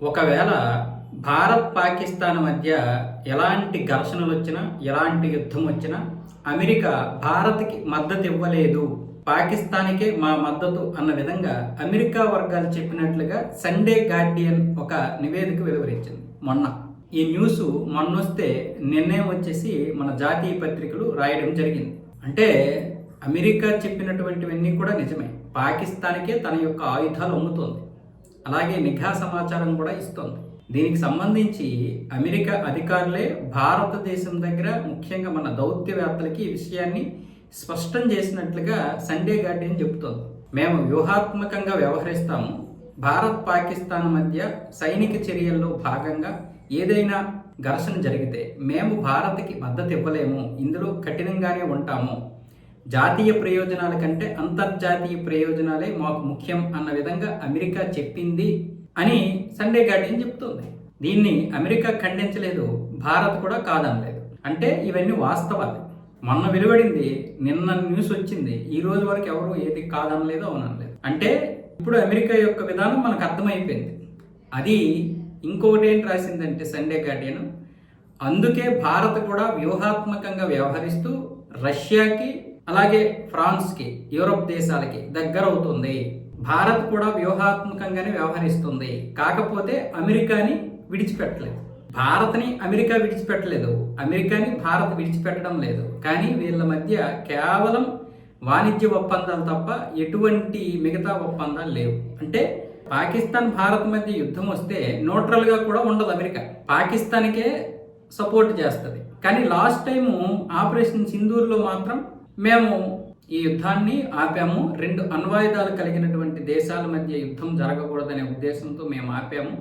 ఒకవేళ భారత్ పాకిస్తాన్ మధ్య ఎలాంటి ఘర్షణలు వచ్చినా ఎలాంటి యుద్ధం వచ్చినా అమెరికా భారత్కి మద్దతు ఇవ్వలేదు, పాకిస్తాన్కే మా మద్దతు అన్న విధంగా అమెరికా వర్గాలు చెప్పినట్లుగా సండే గార్డియన్ ఒక నివేదిక వెలువరించింది మొన్న. ఈ న్యూస్ మొన్నొస్తే నిన్నే వచ్చేసి మన జాతీయ పత్రికలు రాయడం జరిగింది. అంటే అమెరికా చెప్పినటువంటివన్నీ కూడా నిజమే, పాకిస్తాన్కే తన యొక్క ఆయుధాలు అమ్ముతోంది, అలాగే నిఘా సమాచారం కూడా ఇస్తోంది. దీనికి సంబంధించి అమెరికా అధికారులే భారతదేశం దగ్గర ముఖ్యంగా మన దౌత్యవేత్తలకి ఈ విషయాన్ని స్పష్టం చేసినట్లుగా సండే గార్డియన్ చెబుతోంది. మేము వ్యూహాత్మకంగా వ్యవహరిస్తాము, భారత్ పాకిస్తాన్ మధ్య సైనిక చర్యల్లో భాగంగా ఏదైనా ఘర్షణ జరిగితే మేము భారత్కి మద్దతు ఇవ్వలేము, ఇందులో కఠినంగానే ఉంటాము, జాతీయ ప్రయోజనాల కంటే అంతర్జాతీయ ప్రయోజనాలే మాకు ముఖ్యం అన్న విధంగా అమెరికా చెప్పింది అని సండే గార్డియన్ చెప్తుంది. దీన్ని అమెరికా ఖండించలేదు, భారత్ కూడా కాదనలేదు. అంటే ఇవన్నీ వాస్తవాలు. మొన్న వెలువడింది, నిన్న న్యూస్ వచ్చింది, ఈ రోజు వరకు ఎవరు ఏది కాదనలేదు అవునలేదు. అంటే ఇప్పుడు అమెరికా యొక్క విధానం మనకు అర్థమైపోయింది. అది ఇంకొకటి ఏంటి రాసిందంటే సండే గార్డియన్, అందుకే భారత్ కూడా వ్యూహాత్మకంగా వ్యవహరిస్తూ రష్యాకి అలాగే ఫ్రాన్స్కి యూరోప్ దేశాలకి దగ్గర అవుతుంది. భారత్ కూడా వ్యూహాత్మకంగానే వ్యవహరిస్తుంది, కాకపోతే అమెరికాని విడిచిపెట్టలేదు. భారత్ని అమెరికా విడిచిపెట్టలేదు, అమెరికాని భారత్ విడిచిపెట్టడం లేదు. కానీ వీళ్ళ మధ్య కేవలం వాణిజ్య ఒప్పందాలు తప్ప ఎటువంటి మిగతా ఒప్పందాలు లేవు. అంటే పాకిస్తాన్ భారత్ మధ్య యుద్ధం వస్తే న్యూట్రల్గా కూడా ఉండదు అమెరికా, పాకిస్తాన్కే సపోర్ట్ చేస్తుంది. కానీ లాస్ట్ టైము ఆపరేషన్ సింధూర్లో మాత్రం మేము ఈ యుద్ధాన్ని ఆపాము, 2 అణ్వాయుధాలు కలిగినటువంటి దేశాల మధ్య యుద్ధం జరగకూడదనే ఉద్దేశంతో మేము ఆపాము,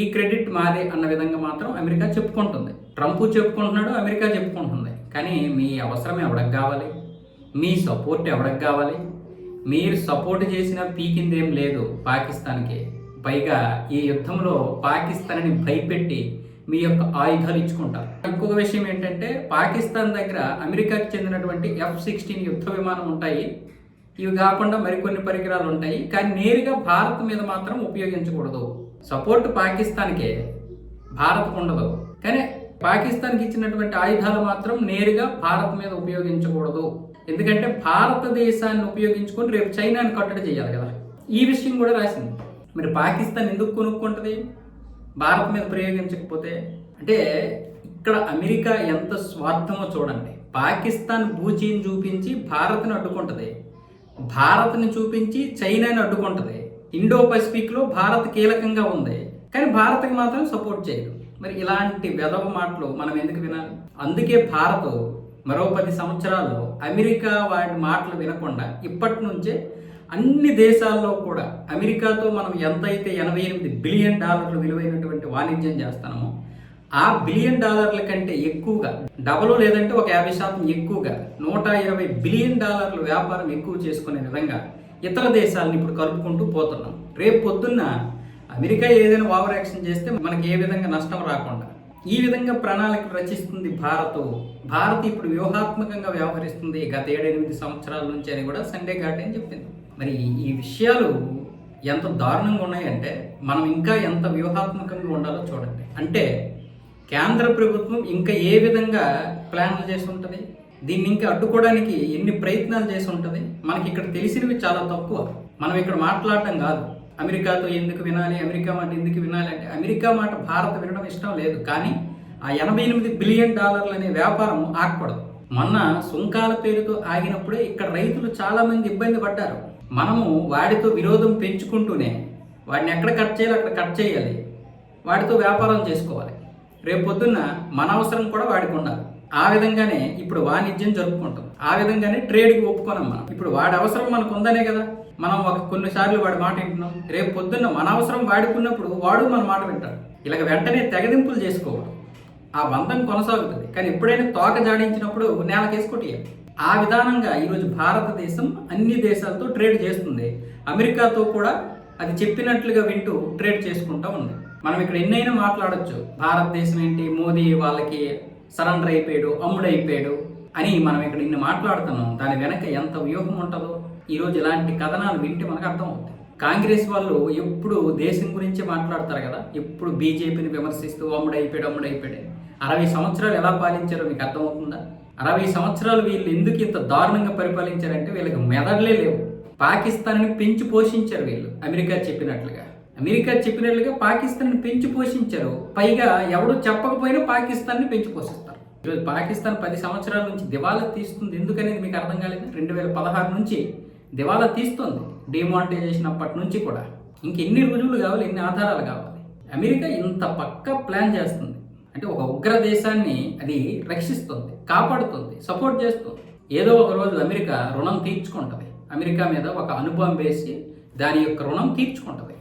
ఈ క్రెడిట్ మాదే అన్న విధంగా మాత్రం అమెరికా చెప్పుకుంటుంది. ట్రంప్ చెప్పుకుంటున్నాడు, అమెరికా చెప్పుకుంటుంది. కానీ మీ అవసరం ఎవరికి కావాలి, మీ సపోర్ట్ ఎవరికి కావాలి? మీరు సపోర్ట్ చేసిన పీకిందేం లేదు పాకిస్తాన్కి. పైగా ఈ యుద్ధంలో పాకిస్తాన్ని భయపెట్టి మీ యొక్క ఆయుధాలు ఇచ్చుకుంటారు. ఇంకొక విషయం ఏంటంటే, పాకిస్తాన్ దగ్గర అమెరికాకి చెందినటువంటి F-16 యుద్ధ విమానం ఉంటాయి, ఇవి కాకుండా మరికొన్ని పరికరాలు ఉంటాయి. కానీ నేరుగా భారత్ మీద మాత్రం ఉపయోగించకూడదు. సపోర్ట్ పాకిస్తాన్కే, భారత్కు ఉండదు. కానీ పాకిస్తాన్కి ఇచ్చినటువంటి ఆయుధాలు మాత్రం నేరుగా భారత్ మీద ఉపయోగించకూడదు. ఎందుకంటే భారతదేశాన్ని ఉపయోగించుకొని రేపు చైనాని కట్టడి చేయాలి కదా. ఈ విషయం కూడా రాసింది. మరి పాకిస్తాన్ ఎందుకు కొనుక్కుంటుంది భారత్ మీద ప్రయోగించకపోతే? అంటే ఇక్కడ అమెరికా ఎంత స్వార్థమో చూడండి. పాకిస్తాన్ బూచీని చూపించి భారత్ని అడ్డుకుంటుంది, భారత్ని చూపించి చైనాని అడ్డుకుంటుంది. ఇండో పసిఫిక్లో భారత్ కీలకంగా ఉంది, కానీ భారత్కి మాత్రం సపోర్ట్ చేయదు. మరి ఇలాంటి వెధవ మాటలు మనం ఎందుకు వినాలి? అందుకే భారత్ మరో 10 సంవత్సరాల్లో అమెరికా వాడి మాటలు వినకుండా ఇప్పటి నుంచే అన్ని దేశాల్లో కూడా అమెరికాతో మనం ఎంతైతే $88 బిలియన్ విలువైనటువంటి వాణిజ్యం చేస్తామో ఆ $1 బిలియన్ కంటే ఎక్కువగా, డబుల్ లేదంటే ఒక 50% ఎక్కువగా, $120 బిలియన్ వ్యాపారం ఎక్కువ చేసుకునే విధంగా ఇతర దేశాలను ఇప్పుడు కలుపుకుంటూ పోతున్నాం. రేపు పొద్దున్న అమెరికా ఏదైనా ఓవర్ యాక్షన్ చేస్తే మనకి ఏ విధంగా నష్టం రాకుండా ఈ విధంగా ప్రణాళిక రచిస్తుంది భారత్ ఇప్పుడు వ్యూహాత్మకంగా వ్యవహరిస్తుంది గత 7-8 సంవత్సరాల నుంచి అని కూడా సండే గార్డియన్ చెప్పింది. మరి ఈ విషయాలు ఎంత దారుణంగా ఉన్నాయంటే మనం ఇంకా ఎంత వ్యూహాత్మకంగా ఉండాలో చూడండి. అంటే కేంద్ర ప్రభుత్వం ఇంకా ఏ విధంగా ప్లాన్లు చేసి ఉంటుంది, దీన్ని ఇంకా అడ్డుకోవడానికి ఎన్ని ప్రయత్నాలు చేసి ఉంటుంది. మనకి ఇక్కడ తెలిసినవి చాలా తక్కువ. మనం ఇక్కడ మాట్లాడటం కాదు, అమెరికాతో ఎందుకు వినాలి, అమెరికా మాట ఎందుకు వినాలి అంటే అమెరికా మాట భారత్ వినడం ఇష్టం లేదు. కానీ ఆ $88 బిలియన్ అనే వ్యాపారం ఆగకూడదు. మొన్న సుంకాల పేరుతో ఆగినప్పుడే ఇక్కడ రైతులు చాలా మంది ఇబ్బంది పడ్డారు. మనము వాడితో విరోధం పెంచుకుంటూనే వాడిని ఎక్కడ కట్ చేయాలి అక్కడ కట్ చేయాలి, వాడితో వ్యాపారం చేసుకోవాలి. రేపు పొద్దున్న మన అవసరం కూడా వాడికి ఉండాలి. ఆ విధంగానే ఇప్పుడు వాణిజ్యం జరుపుకుంటాం, ఆ విధంగానే ట్రేడ్కి ఒప్పుకోనాం. మనం ఇప్పుడు వాడి అవసరం మనకు ఉందనే కదా మనం కొన్నిసార్లు వాడి మాట వింటున్నాం. రేపు పొద్దున్న మన అవసరం వాడుకున్నప్పుడు వాడు మన మాట వింటాడు. ఇలాగ వెంటనే తెగదింపులు చేసుకోవడం, ఆ బంధం కొనసాగుతుంది. కానీ ఎప్పుడైనా తోక జాడించినప్పుడు నేలకేసుకొట్టియాలి. ఆ విధానంగా ఈరోజు భారతదేశం అన్ని దేశాలతో ట్రేడ్ చేస్తుంది. అమెరికాతో కూడా అది చెప్పినట్లుగా వింటూ ట్రేడ్ చేసుకుంటూ ఉంది. మనం ఇక్కడ ఎన్నైనా మాట్లాడచ్చు, భారతదేశం ఏంటి మోదీ వాళ్ళకి సరెండర్ అయిపోయాడు, అమ్ముడైపోయాడు అని మనం ఇక్కడ ఇన్ని మాట్లాడుతున్నాం. దాని వెనక ఎంత వ్యూహం ఉంటుందో ఈరోజు ఇలాంటి కథనాలు వింటే మనకు అర్థమవుతుంది. కాంగ్రెస్ వాళ్ళు ఎప్పుడు దేశం గురించి మాట్లాడతారు కదా, ఎప్పుడు బీజేపీని విమర్శిస్తూ అమ్ముడైపోయాడు. 60 సంవత్సరాలు ఎలా పాలించారో మీకు అర్థమవుతుందా? 60 సంవత్సరాలు వీళ్ళు ఎందుకు ఇంత దారుణంగా పరిపాలించారంటే వీళ్ళకి మెదడులే లేవు. పాకిస్తాన్ని పెంచి పోషించారు వీళ్ళు. అమెరికా చెప్పినట్లుగా పాకిస్తాన్ని పెంచి పోషించారు. పైగా ఎవడు చెప్పకపోయినా పాకిస్తాన్ని పెంచి పోషిస్తారు. ఈరోజు పాకిస్తాన్ 10 సంవత్సరాల నుంచి దివాలా తీస్తుంది. ఎందుకనేది మీకు అర్థం కాలేదు? 2016 నుంచి దివాలా తీస్తుంది. డిమానిటైజేషన్ అప్పటి నుంచి కూడా. ఇంకెన్ని రుజువులు కావాలి, ఎన్ని ఆధారాలు కావాలి? అమెరికా ఇంత పక్కా ప్లాన్ చేస్తుంది అంటే ఒక ఉగ్ర దేశాన్ని అది రక్షిస్తుంది, కాపాడుతుంది, సపోర్ట్ చేస్తుంది. ఏదో ఒక రోజు అమెరికా రుణం తీర్చుకుంటుంది. అమెరికా మీద ఒక అణుబాంబు వేసి దాని యొక్క రుణం తీర్చుకుంటుంది.